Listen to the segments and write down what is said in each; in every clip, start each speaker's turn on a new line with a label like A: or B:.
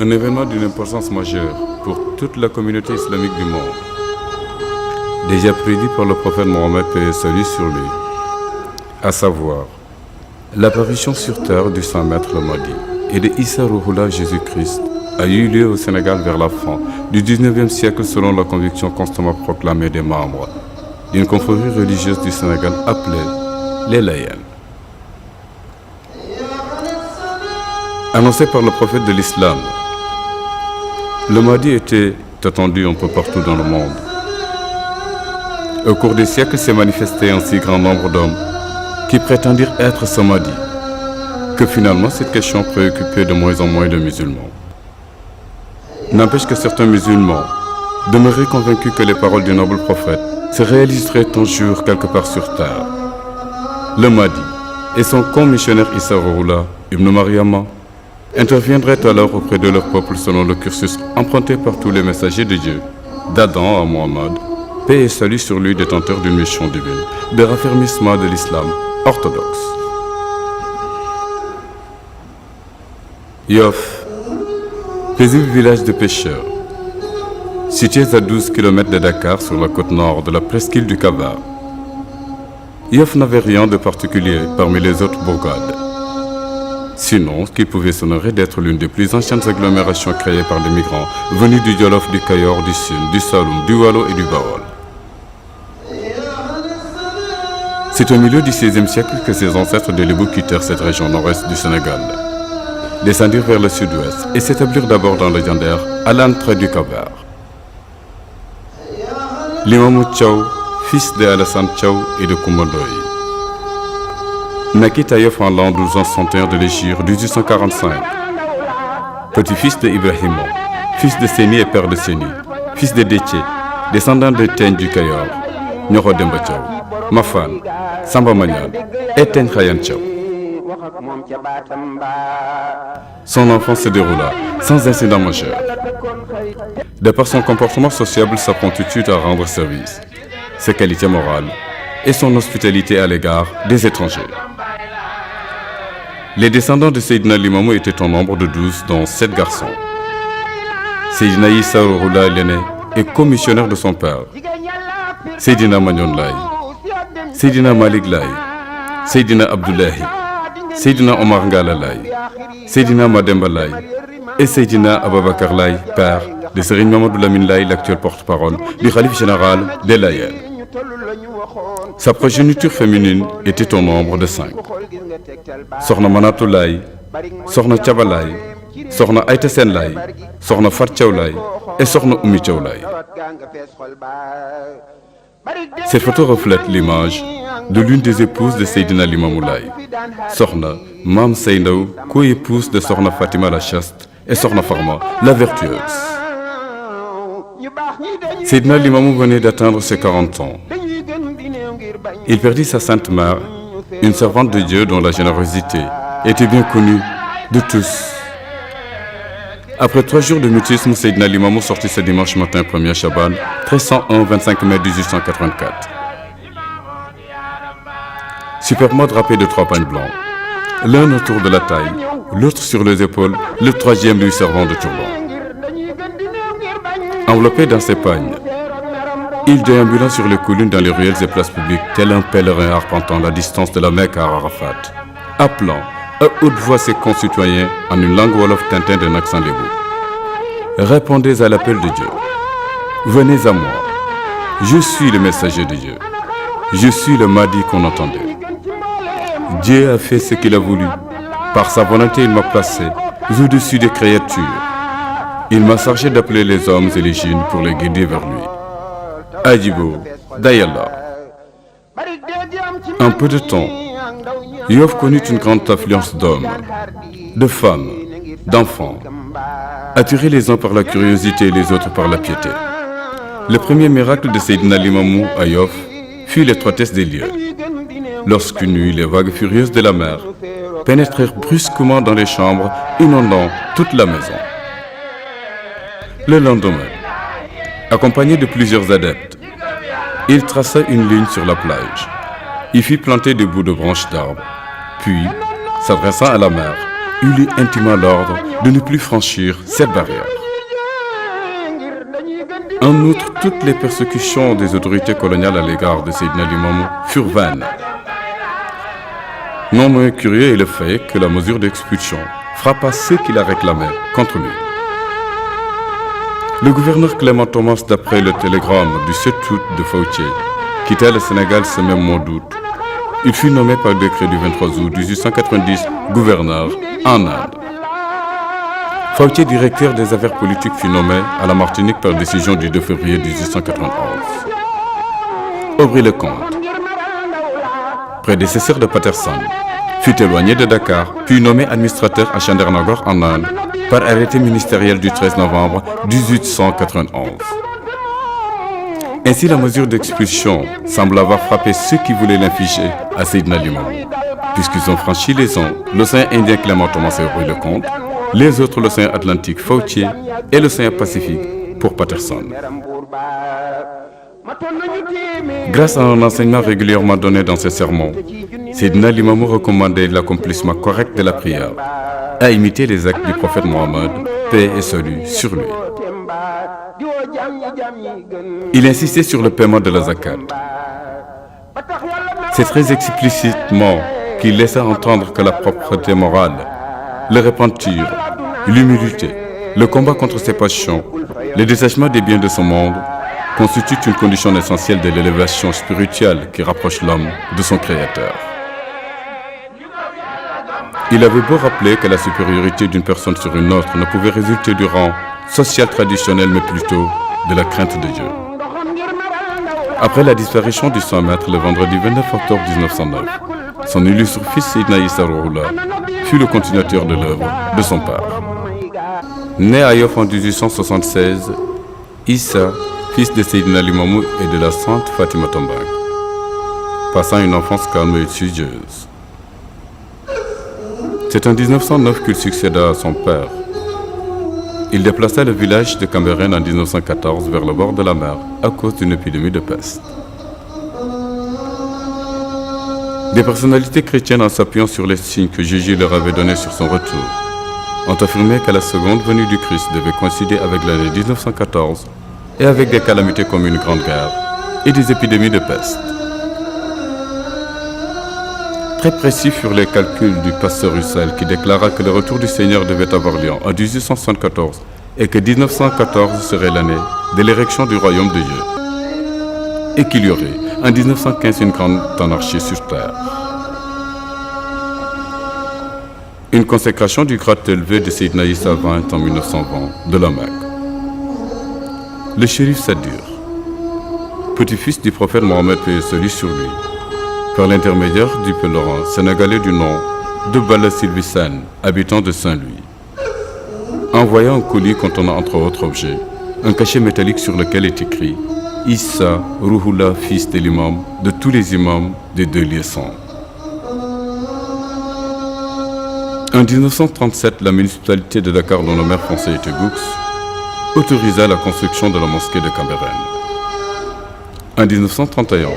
A: Un événement d'une importance majeure pour toute la communauté islamique du monde, déjà prédit par le prophète Mohammed, paix et salut sur lui, à savoir l'apparition sur terre du Saint Maître le Mahdi et de Issa Ruhullah Jésus-Christ a eu lieu au Sénégal vers la fin du 19e siècle selon la conviction constamment proclamée des membres d'une confrérie religieuse du Sénégal appelée les Layènes. Annoncé par le prophète de l'islam, le Mahdi était attendu un peu partout dans le monde. Au cours des siècles s'est manifesté un si grand nombre d'hommes qui prétendirent être ce Mahdi, que finalement cette question préoccupait de moins en moins de musulmans. N'empêche que certains musulmans demeuraient convaincus que les paroles du noble prophète se réaliseraient un jour quelque part sur terre. Le Mahdi et son commissionnaire Issa Ruhullah ibn Maryama interviendraient alors auprès de leur peuple selon le cursus emprunté par tous les messagers de Dieu, d'Adam à Mohammed, paix et salut sur lui, détenteur d'une mission divine, de raffermissement de l'islam orthodoxe. Yoff, paisible village de pêcheurs, situé à 12 km de Dakar sur la côte nord de la presqu'île du Cap-Vert. Yoff n'avait rien de particulier parmi les autres bourgades, sinon qu'il pouvait s'honorer d'être l'une des plus anciennes agglomérations créées par des migrants venus du Jolof, du Kayor, du Sine, du Saloum, du Waalo et du Bawol. C'est au milieu du XVIe siècle que ses ancêtres de l'Ébou quittèrent cette région nord-est du Sénégal, descendirent vers le sud-ouest et s'établirent d'abord dans le légendaire à l'entrée du Cap-Vert. Limamou Thiaw, fils de Alassane Thiaw et de Koumba Ndoye, naquit à Yoff en l'an 1261 de l'Hégire 1845. Petit-fils de Ibrahima, fils de Séni et père de Séni, fils de Déthié, descendant de Teigne du Kayor, Nyoro Demba Thiaw, Mafan, Samba Magnal et Teigne Khayan Thiaw. Son enfance se déroula sans incident majeur. De par son comportement sociable, sa promptitude à rendre service, ses qualités morales et son hospitalité à l'égard des étrangers. Les descendants de Seydina Limamou étaient au nombre de 12, dont 7 garçons. Seydina Issa Ruhullah l'aîné est commissionnaire de son père, Seydina Magnon Laye, Seydina Malik Laye, Seydina Abdoulahi, Seydina Omar Ngala Laye, Seydina Mademba Laye et Seydina Ababakar Laye, père de Serigne Mamadou Lamine Laye, l'actuel porte-parole du khalife général des Layènes. Sa progéniture féminine était au nombre de 5. Sokhna Manatou Laye, Sokhna Thiaba Laye, Sokhna Aïta Sen Laye, Sokhna Fat Thiaw Laye et Sokhna Oumi Thiaw Laye. Cette photo reflète l'image de l'une des épouses de Seydina Limamou Laye, Sokhna Mam Seyndaw, co-épouse de Sokhna Fatima la chaste et Sokhna Farma la vertueuse. Seydina Limamou venait d'atteindre ses 40 ans. Il perdit sa sainte mère, une servante de Dieu dont la générosité était bien connue de tous. Après 3 jours de mutisme, Seydina Limamou sortit ce dimanche matin 1er Chaban, 1301, 25 mai 1884. Superbement drapé de 3 pagnes blancs, l'un autour de la taille, l'autre sur les épaules, le troisième lui servant de turban. Enveloppé dans ses pagnes, il déambula sur les collines dans les ruelles et places publiques, tel un pèlerin arpentant la distance de la Mecque à Arafat, appelant à haute voix ses concitoyens en une langue wolof teintée d'un accent lébou. Répondez à l'appel de Dieu. Venez à moi. Je suis le messager de Dieu. Je suis le Mahdi qu'on entendait. Dieu a fait ce qu'il a voulu. Par sa volonté, il m'a placé au-dessus des créatures. Il m'a chargé d'appeler les hommes et les djinns pour les guider vers lui. Adjibo, Dayallah. En peu de temps, Yoff connut une grande affluence d'hommes, de femmes, d'enfants, attirés les uns par la curiosité et les autres par la piété. Le premier miracle de Seydina Limamou à Yoff fut l'étroitesse des lieux. Lorsqu'une nuit, les vagues furieuses de la mer pénétrèrent brusquement dans les chambres, inondant toute la maison. Le lendemain, accompagné de plusieurs adeptes, il traça une ligne sur la plage. Il fit planter des bouts de branches d'arbres, puis, s'adressant à la mer, eut lui intimement l'ordre de ne plus franchir cette barrière. En outre, toutes les persécutions des autorités coloniales à l'égard de Seydina Limamou furent vaines. Non moins curieux est le fait que la mesure d'expulsion frappa ceux qui la réclamaient contre lui. Le gouverneur Clément Thomas, d'après le télégramme du 7 août de Fauché, quitta le Sénégal ce même mois d'août. Il fut nommé par décret du 23 août 1890 gouverneur en Inde. Fauché, directeur des affaires politiques, fut nommé à la Martinique par décision du 2 février 1891. Aubry Lecomte, prédécesseur de Patterson, fut éloigné de Dakar, puis nommé administrateur à Chandernagore en Inde par arrêté ministériel du 13 novembre 1891. Ainsi, la mesure d'expulsion semble avoir frappé ceux qui voulaient l'infliger à Seydina Limamou, puisqu'ils ont franchi les ondes, l'océan Indien Clément Thomas et Aubry Lecomte, les autres l'océan Atlantique Fauché et l'océan Pacifique pour Patterson. Grâce à un enseignement régulièrement donné dans ses sermons, Seydina Limamou recommandait l'accomplissement correct de la prière, à imiter les actes du prophète Mohammed, paix et salut sur lui. Il insistait sur le paiement de la zakat. C'est très explicitement qu'il laissa entendre que la propreté morale, le repentir, l'humilité, le combat contre ses passions, le détachement des biens de ce monde constituent une condition essentielle de l'élévation spirituelle qui rapproche l'homme de son Créateur. Il avait beau rappeler que la supériorité d'une personne sur une autre ne pouvait résulter du rang social traditionnel, mais plutôt de la crainte de Dieu. Après la disparition du Saint Maître le vendredi 29 octobre 1909, son illustre fils Seydina Issa Rouhoula fut le continuateur de l'œuvre de son père. Né à Yoff en 1876, Issa, fils de Seydina Limamou et de la sainte Fatima Tombang, passant une enfance calme et studieuse. C'est en 1909 qu'il succéda à son père. Il déplaça le village de Cambérène en 1914 vers le bord de la mer à cause d'une épidémie de peste. Des personnalités chrétiennes, en s'appuyant sur les signes que Jésus leur avait donnés sur son retour, ont affirmé que la seconde venue du Christ devait coïncider avec l'année 1914 et avec des calamités comme une grande guerre et des épidémies de peste. Très précis furent les calculs du pasteur Russell qui déclara que le retour du Seigneur devait avoir lieu en 1874 et que 1914 serait l'année de l'érection du royaume de Dieu et qu'il y aurait en 1915 une grande anarchie sur terre. Une consécration du grade élevé de Seydina Issa vint en 1920 de la Mecque. Le shérif Sadir, petit-fils du prophète Mohammed paix et salut sur lui, par l'intermédiaire du pèlerin sénégalais du nom de Bala Sylvissane, habitant de Saint-Louis, envoya un colis contenant entre autres objets un cachet métallique sur lequel est écrit « Issa Rouhoula, fils de l'imam, de tous les imams des deux liaisons ». En 1937, la municipalité de Dakar, dont le maire français était Goux, autorisa la construction de la mosquée de Cambérène. En 1931,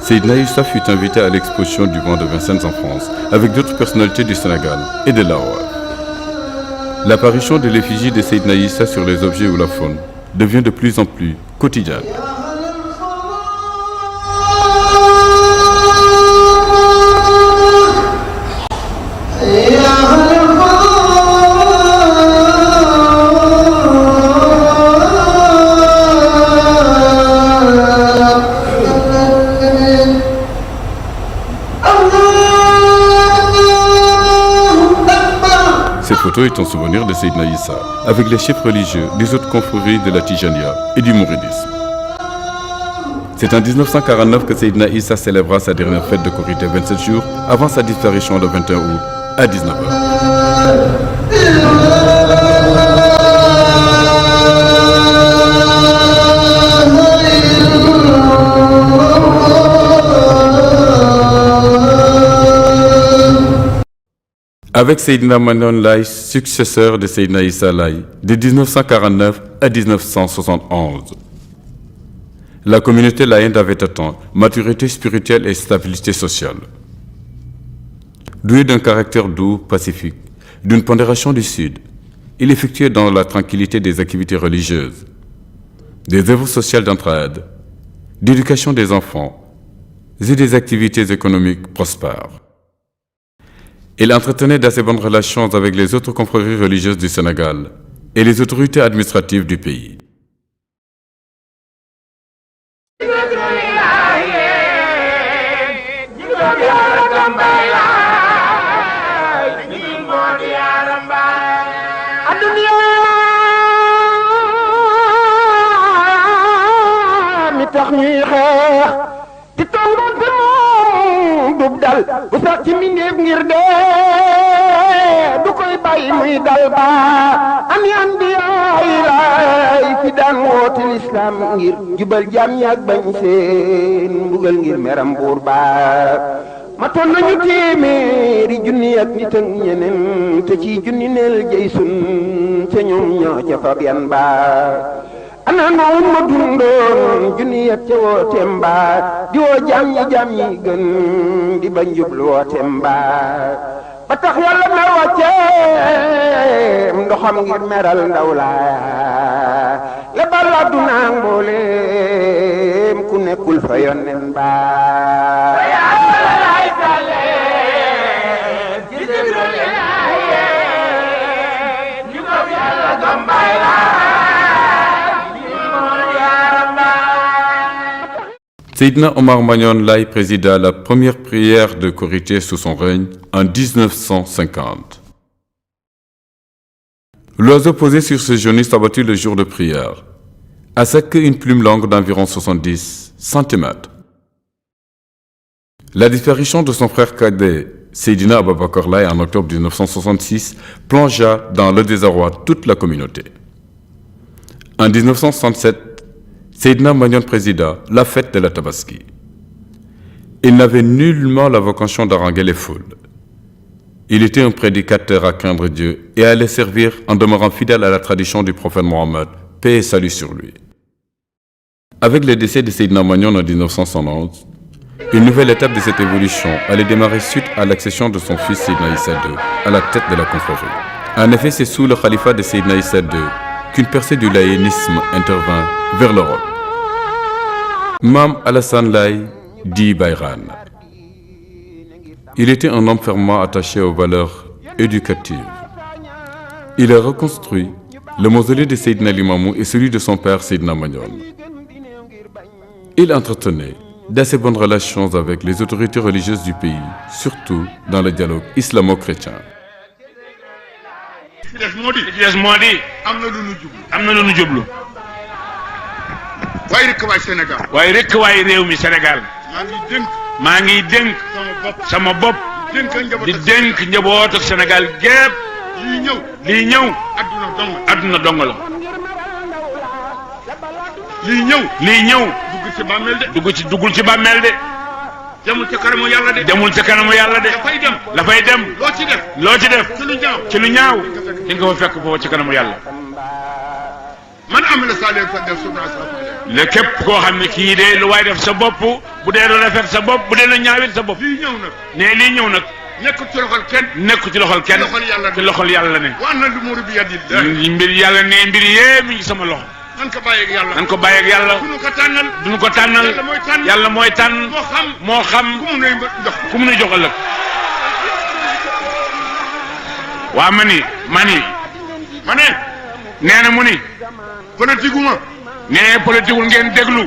A: Seydina Issa fut invité à l'exposition du vent de Vincennes en France avec d'autres personnalités du Sénégal et de Lahore. L'apparition de l'effigie de Seydina Issa sur les objets ou la faune devient de plus en plus quotidienne. Cette photo est en souvenir de Seydina Issa, avec les chefs religieux des autres confréries de la Tijania et du Mouridisme. C'est en 1949 que Seydina Issa célébra sa dernière fête de Korité 27 jours avant sa disparition le 21 août à 19h. Avec Seydina Manon Laye, successeur de Seydina Issa Laye, de 1949 à 1971. La communauté laïenne avait atteint maturité spirituelle et stabilité sociale. Douée d'un caractère doux, pacifique, d'une pondération du Sud, il effectuait dans la tranquillité des activités religieuses, des œuvres sociales d'entraide, d'éducation des enfants et des activités économiques prospères. Il entretenait d'assez bonnes relations avec les autres confréries religieuses du Sénégal et les autorités administratives du pays.
B: tax ñuy xeex di tongoon te moom dub dal bu sax ci mbindeef ngir dee du koy bàyyi muy dal ba ami anbiyaay laay fi daan woote lislaam ngir jubal jaam ñaak bañ seen mbugal ngir meram buur ba ma toll nañu téeméeri junni ak nit ak ñeneen te ci junni neel jëy sun te ñoom ñoo ca fab yan ba ana noon ma dundoon junni ak ca wooteem ba di woo jaam ñi gën di bañ jublu wooteem ba ba tax yàlla mer wàcceem ndoxam ngir meral ndaw la lebal àdduna mbooleem ku nekkul fa yonnen ba
A: Seydina Omar Magnon Laye présida la première prière de Korité sous son règne en 1950. L'oiseau posé sur ce genou s'abattit le jour de prière, à sa queue une plume longue d'environ 70 cm. La disparition de son frère cadet, Seydina Ababakar Laye, en octobre 1966, plongea dans le désarroi toute la communauté. En 1967, Seydina Magnon présida la fête de la Tabaski. Il n'avait nullement la vocation d'haranguer les foules. Il était un prédicateur à craindre Dieu et allait servir en demeurant fidèle à la tradition du prophète Mohammed, paix et salut sur lui. Avec le décès de Seydina Magnon en 1971, une nouvelle étape de cette évolution allait démarrer suite à l'accession de son fils Seydina Issa II à la tête de la confrérie. En effet, c'est sous le califat de Seydina Issa II qu'une percée du laïnisme intervint vers l'Europe. Mam Alassane Laye dit Bayran. Il était un homme fermement attaché aux valeurs éducatives. Il a reconstruit le mausolée de Seydina Limamou et celui de son père Seydina Magnon. Il entretenait d'assez bonnes relations avec les autorités religieuses du pays, surtout dans le dialogue islamo-chrétien.
C: am na lu nu jublu waaye rek waay réew mi Sénégal maa ngi dénk sama bopp di dénk njaboot ak Sénégal gépp lii ñëw adduna dong la lii ñëw duggul ci bàmmeel de demul ca kanamu yàlla de la fay dem loo ci def ci lu ñaaw di nga fa fekk foofu ci kanamu yàlla
D: man amila saalih fa def sunna
C: le képp koo xam ne kii de lu waay def sa bopp bu dee lu rafet sa bopp bu dee lu ñaawit sa bopp
D: lii ñëw nag
C: nekkul ci loxol kenn ci loxol yàlla ne
D: wa anna al-umura bi yadillah
C: mbir yàlla ne mbir yee mi ngi sama loxo
D: nan ko bàyyi ak yàlla
C: duñu ko tànnal yàlla mooy tànn moo xam ku mu nuy jox ëllëg waa ma ne nee na mu ni politique wul ngeen déglu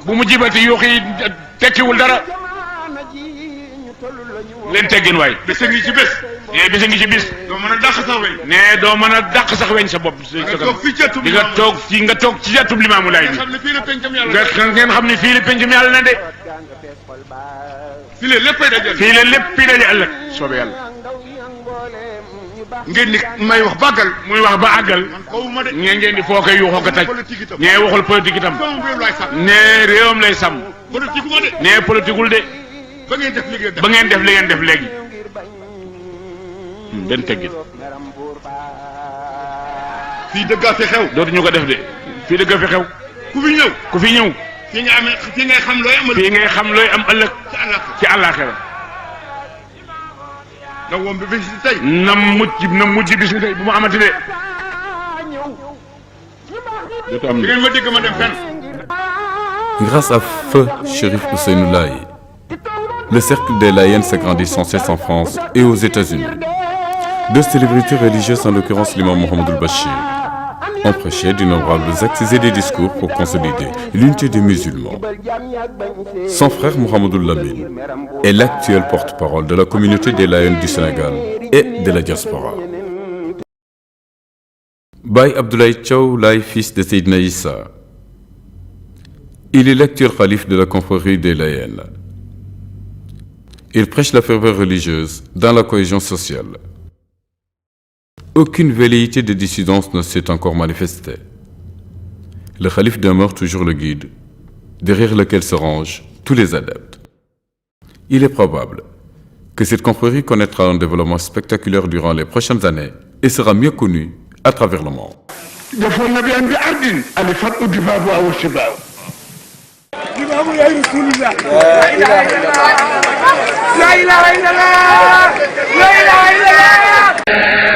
C: bu mu jibati yuux yi tekkiwul dara leen teggin waay
D: bese ngi ci bés
C: bese ngi ci bis
D: doo mën a dàq sax weñ
C: doo mën a dàq sax weñ sa bopp di nga toog ci jàttub Limaamu Laay bi ngeen xam ne fii la pencam yàlla na de
D: fii la léppay
C: daje ëllëg soobee yàlla
D: ngeen ni may wax bàggal
C: muy wax ba àggal ngeen di foo koy yuuxoo ko taj ñee waxul politique itam ne réewam lay sàmm ne politiqueul de
D: ba
C: ngeen def li ngeen def léegi benn teggin
D: fii dëggaa fi xew
C: dootuñu ko def de fii dëggaa fi xew ku fi ñëw
D: fii ngay xam looy am
C: ëllëg ci àllaaxira
D: da woon bi bis tey
C: na mujj bis ni tey bu mu amati de ngeen ma dégg ma dem fenn.
A: Grâce à Feu Chérif Ousseynou Laye, le cercle des Layènes s'agrandit sans cesse en France et aux États-Unis. Deux célébrités religieuses, en l'occurrence l'imam Mohamed El-Bachir, ont prêché d'innombrables actes et des discours pour consolider l'unité des musulmans. Son frère Mohamed Lamine est l'actuel porte-parole de la communauté des Layènes du Sénégal et de la diaspora. Baye Abdoulaye Thiaw Laye, fils de Seydina Issa, il est l'actuel calife de la confrérie des Layènes. Il prêche la ferveur religieuse dans la cohésion sociale. Aucune velléité de dissidence ne s'est encore manifestée. Le calife demeure toujours le guide, derrière lequel se rangent tous les adeptes. Il est probable que cette confrérie connaîtra un développement spectaculaire durant les prochaines années et sera mieux connue à travers le monde.
B: لا إله إلا الله لا إله إلا الله